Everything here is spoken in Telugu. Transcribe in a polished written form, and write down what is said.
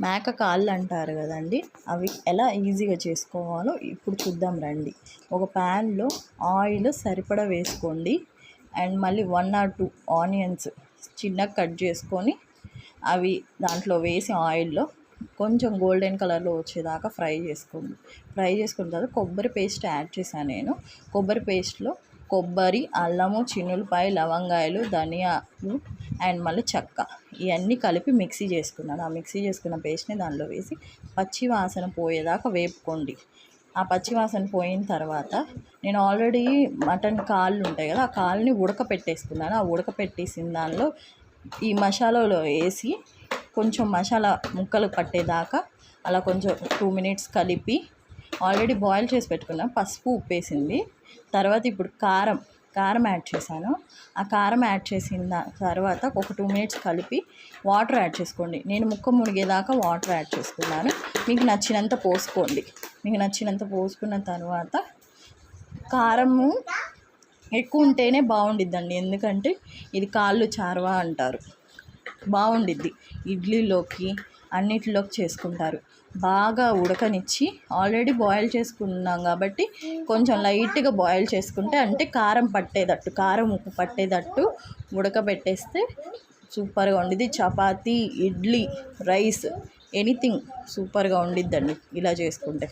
మేక కాళ్ళు అంటారు కదండి, అవి ఎలా ఈజీగా చేసుకోవాలో ఇప్పుడు చూద్దాం రండి. ఒక ప్యాన్లో ఆయిల్ సరిపడా వేసుకోండి. అండ్ మళ్ళీ 1 or 2 ఆనియన్స్ చిన్నగా కట్ చేసుకొని అవి దాంట్లో వేసి ఆయిల్లో కొంచెం గోల్డెన్ కలర్లో వచ్చేదాకా ఫ్రై చేసుకోండి. ఫ్రై చేసుకున్న తర్వాత కొబ్బరి పేస్ట్ యాడ్ చేశాను నేను. కొబ్బరి పేస్ట్లో కొబ్బరి, అల్లము, చిన్నులపాయ, లవంగాయలు, ధనియాలు అండ్ మళ్ళీ చెక్క ఇవన్నీ కలిపి మిక్సీ చేసుకున్నాను. ఆ మిక్సీ చేసుకున్న పేస్ట్ని దానిలో వేసి పచ్చి వాసన పోయేదాకా వేపుకోండి. ఆ పచ్చి వాసన పోయిన తర్వాత నేను ఆల్రెడీ మటన్ కాళ్ళు ఉంటాయి కదా, ఆ కాళ్ళని ఉడకపెట్టేసుకున్నాను. ఆ ఉడకపెట్టేసిన దానిలో ఈ మసాలాలో వేసి కొంచెం మసాలా ముక్కలు పట్టేదాకా అలా కొంచెం 2 minutes కలిపి ఆల్రెడీ బాయిల్ చేసి పెట్టుకున్నా పసుపు, ఉప్పు వేసింది. తర్వాత ఇప్పుడు కారం యాడ్ చేశాను. ఆ కారం యాడ్ చేసిన తర్వాత ఒక 2 minutes కలిపి వాటర్ యాడ్ చేసుకోండి. నేను ముక్క మునిగేదాకా వాటర్ యాడ్ చేసుకున్నాను. మీకు నచ్చినంత పోసుకోండి. మీకు నచ్చినంత పోసుకున్న తర్వాత కారము ఎక్కువ ఉంటేనే బాగుండిద్దండి, ఎందుకంటే ఇది కాళ్ళు చార్వా అంటారు. బాగుండిద్ది, ఇడ్లీలోకి అన్నిటిలోకి చేసుకుంటారు. బాగా ఉడకనిచ్చి ఆల్రెడీ బాయిల్ చేసుకున్నాం కాబట్టి కొంచెం లైట్గా బాయిల్ చేసుకుంటే, అంటే కారం పట్టేటట్టు, కారం ఉప్పు పట్టేటట్టు ఉడకబెట్టేస్తే సూపర్గా ఉండిద్ది. చపాతీ, ఇడ్లీ, రైస్, ఎనీథింగ్ సూపర్గా ఉండిద్దండి ఇలా చేసుకుంటే.